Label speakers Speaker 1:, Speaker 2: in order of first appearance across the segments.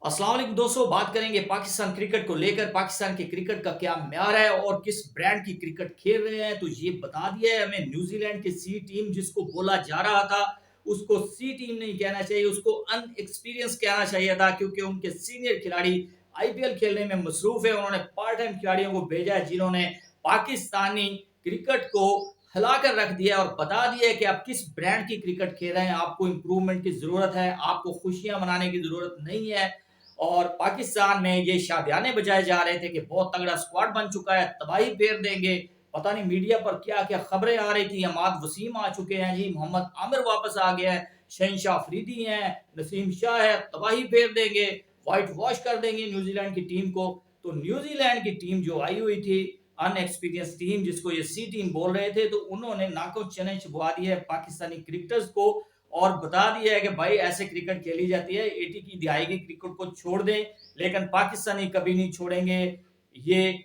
Speaker 1: अस्सलाम वालेकुम दोस्तों, बात करेंगे पाकिस्तान क्रिकेट को लेकर। पाकिस्तान के क्रिकेट का क्या म्यार है और किस ब्रांड की क्रिकेट खेल रहे हैं, तो ये बता दिया है हमें। न्यूजीलैंड की सी टीम जिसको बोला जा रहा था, उसको सी टीम नहीं कहना चाहिए, उसको अनएक्सपीरियंस कहना चाहिए था, क्योंकि उनके सीनियर खिलाड़ी आईपीएल खेलने में मसरूफ है। उन्होंने पार्ट टाइम खिलाड़ियों को भेजा है जिन्होंने पाकिस्तानी क्रिकेट को हिलाकर रख दिया है और बता दिया है कि आप किस ब्रांड की क्रिकेट खेल रहे हैं। आपको इंप्रूवमेंट की जरूरत है, आपको खुशियां मनाने की जरूरत नहीं है। और पाकिस्तान में ये शादियाने बजाए जा रहे थे कि बहुत तगड़ा स्क्वाड बन चुका है, तबाही फेर देंगे। पता नहीं मीडिया पर क्या क्या खबरें आ रही थी। अमाद वसीम आ चुके हैं जी, मोहम्मद आमिर वापस आ गया है, शहनशाह अफरीदी हैं, नसीम शाह है, तबाही फेर देंगे, व्हाइट वॉश कर देंगे न्यूजीलैंड की टीम को। तो न्यूजीलैंड की टीम जो आई हुई थी, अनएक्सपीरियंस टीम जिसको ये सी टीम बोल रहे थे, तो उन्होंने नाको चने चबवा दिए पाकिस्तानी क्रिकेटर्स को और बता दिया है कि भाई ऐसे क्रिकेट खेली जाती है, एटी की दिहाई की क्रिकेट को छोड़ दें। लेकिन पाकिस्तानी कभी नहीं छोड़ेंगे। ये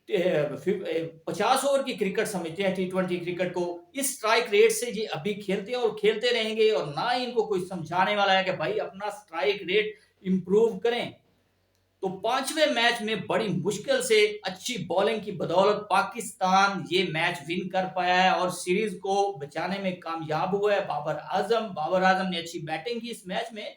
Speaker 1: 50 ओवर की क्रिकेट समझते हैं टी20 क्रिकेट को। इस स्ट्राइक रेट से ये अभी खेलते हैं और खेलते रहेंगे, और ना ही इनको कोई समझाने वाला है कि भाई अपना स्ट्राइक रेट इंप्रूव करें। तो पांचवें मैच में बड़ी मुश्किल से अच्छी बॉलिंग की बदौलत पाकिस्तान ये मैच विन कर पाया है और सीरीज को बचाने में कामयाब हुआ है। बाबर आजम ने अच्छी बैटिंग की इस मैच में,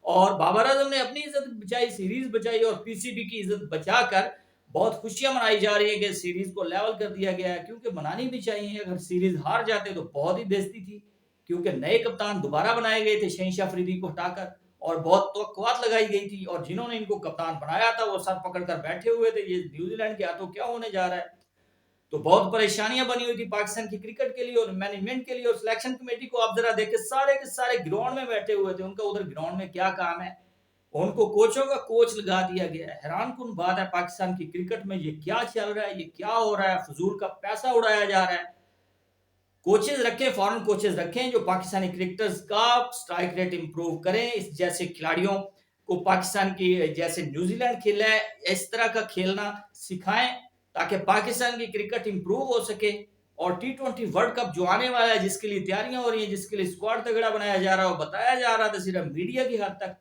Speaker 1: और बाबर आजम ने अपनी इज्जत बचाई, सीरीज बचाई, और पीसीबी की इज्जत बचाकर बहुत खुशियां मनाई जा रही है कि सीरीज को लेवल कर दिया गया है, क्योंकि बनानी भी चाहिए। अगर सीरीज हार जाते तो बहुत ही बेइज्जती थी, क्योंकि नए कप्तान दोबारा बनाए गए थे शहनशाह अफरीदी को हटाकर, और बहुत तवक्कुआत लगाई गई थी, और जिन्होंने इनको कप्तान बनाया था वो सर पकड़कर बैठे हुए थे, ये न्यूजीलैंड के हाथों क्या होने जा रहा है। तो बहुत परेशानियां बनी हुई थी पाकिस्तान की क्रिकेट के लिए और मैनेजमेंट के लिए, और सिलेक्शन कमेटी को आप जरा देखे, सारे के सारे ग्राउंड में बैठे हुए थे। उनका उधर ग्राउंड में क्या काम है? उनको कोचों का कोच लगा दिया गया है। हैरान कुन बात है, पाकिस्तान की क्रिकेट में ये क्या चल रहा है, ये क्या हो रहा है? फजूल का पैसा उड़ाया जा रहा है। कोचेज रखें, फॉरेन कोचेज रखें जो पाकिस्तानी क्रिकेटर्स का स्ट्राइक रेट इंप्रूव करें। इस जैसे खिलाड़ियों को पाकिस्तान की जैसे न्यूजीलैंड खेला है इस तरह का खेलना सिखाएं, ताकि पाकिस्तान की क्रिकेट इंप्रूव हो सके। और टी20 वर्ल्ड कप जो आने वाला है, जिसके लिए तैयारियां हो रही हैं, जिसके लिए स्क्वाड तगड़ा बनाया जा रहा है, बताया जा रहा था सिर्फ मीडिया की हद तक,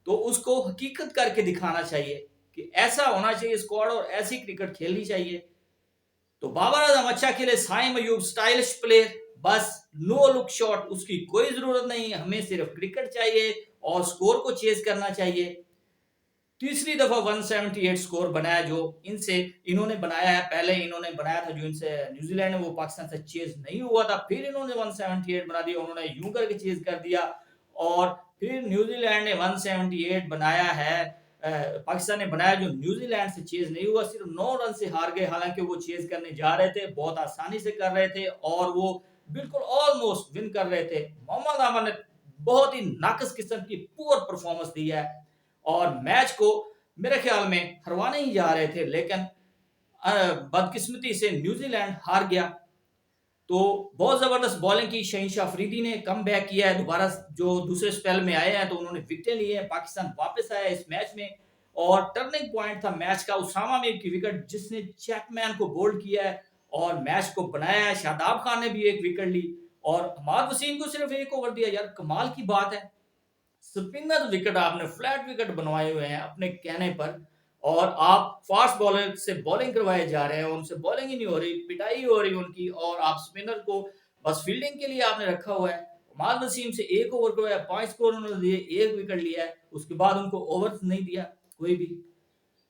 Speaker 1: तो उसको हकीकत करके दिखाना चाहिए कि ऐसा होना चाहिए स्क्वाड और ऐसी क्रिकेट खेलनी चाहिए। तो बाबर आजम अच्छा खेले, साइम अयूब स्टाइलिश प्लेयर, बस नो लुक शॉट उसकी कोई जरूरत नहीं, हमें सिर्फ क्रिकेट चाहिए और स्कोर को चेज करना चाहिए। तीसरी दफा 178 स्कोर बनाया जो इनसे इन्होंने बनाया है। पहले इन्होंने बनाया था जो इनसे न्यूजीलैंड है, वो पाकिस्तान से चेज नहीं हुआ था, फिर इन्होंने 178 बना दिया, उन्होंने यूं करके चेज कर दिया, और फिर न्यूजीलैंड ने 178 बनाया है। पाकिस्तान ने बनाया जो न्यूजीलैंड से चेज नहीं हुआ, सिर्फ 9 रन से हार गए। हालांकि वो चेज करने जा रहे थे, बहुत आसानी से कर रहे थे, और वो बिल्कुल ऑलमोस्ट विन कर रहे थे। मोहम्मद आमिर ने बहुत ही नाकस किस्म की पुअर परफॉर्मेंस दी है, और मैच को मेरे ख्याल में हरवाने ही जा रहे थे, लेकिन बदकिस्मती से न्यूजीलैंड हार गया। तो बहुत जबरदस्त बॉलिंग की शहनशाह अफरीदी ने, कम बैक किया है दोबारा, जो दूसरे स्पेल में आए हैं तो उन्होंने विकेटें ली है, पाकिस्तान वापस आया इस मैच में। और टर्निंग पॉइंट था मैच का उसामा मीर की विकेट, जिसने चैपमैन को बोल्ड किया है और मैच को बनाया है। शादाब खान ने भी एक विकेट ली और अहमद वसीम को सिर्फ एक ओवर दिया। यार कमाल की बात है, स्पिनर विकेट आपने फ्लैट विकेट बनवाए हुए हैं अपने कहने पर, और आप फास्ट बॉलर से बॉलिंग करवाए जा रहे हैं, उनसे बॉलिंग ही नहीं हो रही, पिटाई हो रही उनकी, और आप स्पिनर को बस फील्डिंग के लिए आपने रखा हुआ है। उमाद वसीम से एक ओवर करवाया, 5 स्कोर उन्होंने दिए, एक विकेट लिया है, उसके बाद उनको ओवर नहीं दिया कोई भी।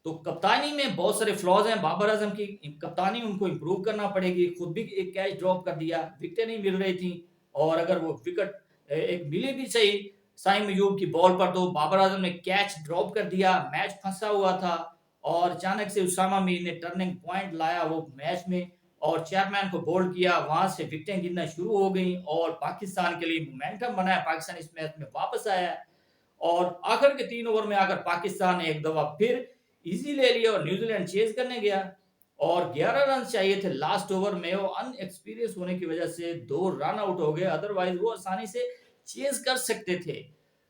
Speaker 1: तो कप्तानी में बहुत सारे फ्लॉज हैं बाबर आजम की, कप्तानी उनको इंप्रूव करना पड़ेगी। खुद भी एक कैच ड्रॉप कर दिया, विकेटें नहीं मिल रही थी, और अगर वो विकेट एक मिले भी सही साइम अयूब की बॉल पर, तो बाबर आजम ने कैच ड्रॉप कर दिया, मैच फंसा हुआ था, और अचानक से उसामा मीर ने टर्निंग पॉइंट लाया वो मैच में, और चेयरमैन को बोल्ड किया, वहां से विकेटें गिरना शुरू हो गई, और पाकिस्तान के लिए मोमेंटम बनाया, पाकिस्तान इस मैच में वापस आया। और आखिर के 3 ओवर में आकर पाकिस्तान ने एक दफा फिर इजी ले लिया और न्यूजीलैंड चेज करने गया, और 11 रन चाहिए थे लास्ट ओवर में। वो अनएक्सपीरियंस होने की वजह से 2 रन आउट हो गए, अदरवाइज वो आसानी से चेज कर सकते थे।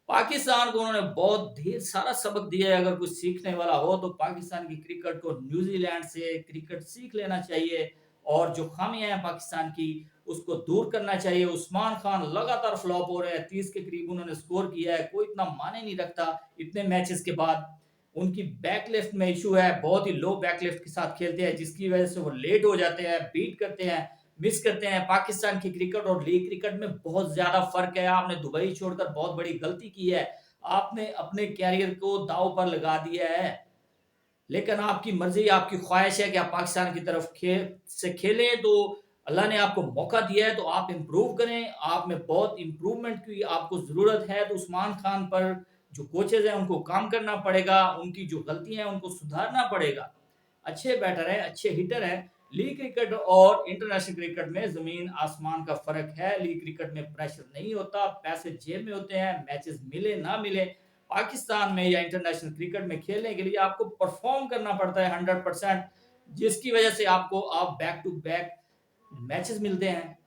Speaker 1: पाकिस्तान को उन्होंने बहुत ढेर सारा सबक दिया है। अगर कुछ सीखने वाला हो तो पाकिस्तान की क्रिकेट को न्यूजीलैंड से क्रिकेट सीख लेना चाहिए, और जो खामियां हैं पाकिस्तान की उसको दूर करना चाहिए। उस्मान खान लगातार फ्लॉप हो रहे हैं, 30 के करीब उन्होंने स्कोर किया है, कोई इतना माने नहीं रखता इतने मैचेस के बाद। उनकी बैक लिफ्ट में इशू है, बहुत ही लो बैक लिफ्ट के साथ खेलते हैं जिसकी वजह से वो लेट हो जाते हैं, बीट करते हैं, मिस करते हैं। पाकिस्तान की क्रिकेट और लीग क्रिकेट में बहुत ज्यादा फर्क है। आपने दुबई छोड़कर बहुत बड़ी गलती की है, आपने अपने कैरियर को दांव पर लगा दिया है। लेकिन आपकी मर्जी, आपकी ख्वाहिश है कि आप पाकिस्तान की तरफ खेलें, तो अल्लाह ने आपको मौका दिया है तो आप इम्प्रूव करें। आप में बहुत इम्प्रूवमेंट की आपको ज़रूरत है, तो उस्मान खान पर जो कोचेज़ हैं उनको काम करना पड़ेगा, उनकी जो गलतियां हैं उनको सुधारना पड़ेगा। अच्छे बैटर हैं, अच्छे हिटर हैं। लीग क्रिकेट और इंटरनेशनल क्रिकेट में ज़मीन आसमान का फ़र्क है। लीग क्रिकेट में प्रेशर नहीं होता, पैसे जेब में होते हैं, मैचेस मिले ना मिले। पाकिस्तान में या इंटरनेशनल क्रिकेट में खेलने के लिए आपको परफॉर्म करना पड़ता है 100%, जिसकी वजह से आपको आप बैक टू बैक मैचेस मिलते हैं।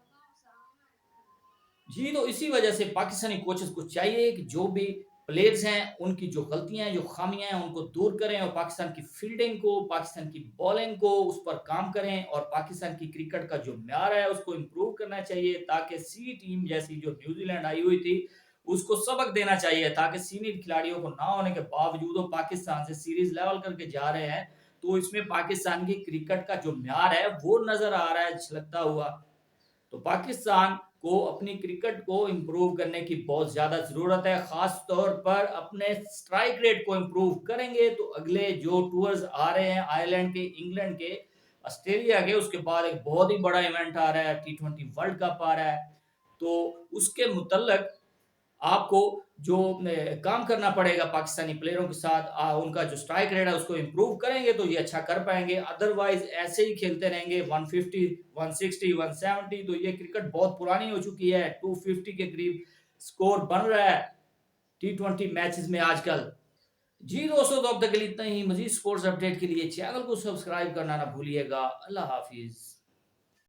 Speaker 1: जी, तो इसी वजह से पाकिस्तानी कोचेस को चाहिए कि जो भी प्लेयर्स हैं उनकी जो गलतियां हैं, जो खामियां हैं उनको दूर करें और पाकिस्तान की फील्डिंग को, पाकिस्तान की बॉलिंग को उस पर काम करें और पाकिस्तान की क्रिकेट का जो म्यार है उसको इम्प्रूव करना चाहिए, ताकि सी टीम जैसी जो न्यूजीलैंड आई हुई थी उसको सबक देना चाहिए, ताकि सीनियर खिलाड़ियों को ना होने के बावजूद वो पाकिस्तान से सीरीज लेवल करके जा रहे हैं। तो इसमें पाकिस्तान की क्रिकेट का जो म्यार है वो नजर आ रहा है छलकता हुआ। तो पाकिस्तान को अपनी क्रिकेट को इम्प्रूव करने की बहुत ज्यादा जरूरत है, खास तौर पर अपने स्ट्राइक रेट को इम्प्रूव करेंगे तो अगले जो टूर्स आ रहे हैं आयरलैंड के, इंग्लैंड के, ऑस्ट्रेलिया के, उसके बाद एक बहुत ही बड़ा इवेंट आ रहा है, T20 वर्ल्ड कप आ रहा है। तो उसके मुतल्लक आपको जो काम करना पड़ेगा पाकिस्तानी प्लेयरों के साथ, उनका जो स्ट्राइक रेट है उसको इम्प्रूव करेंगे तो ये अच्छा कर पाएंगे। अदरवाइज ऐसे ही खेलते रहेंगे 150, 160, 170, तो ये क्रिकेट बहुत पुरानी हो चुकी है। 250 के करीब स्कोर बन रहा है T20 मैचेस में आजकल। जी दोस्तों, तो अब तक के लिए इतना ही। मजीद स्पोर्ट्स अपडेट के लिए चैनल को सब्सक्राइब करना ना भूलिएगा। अल्लाह हाफिज।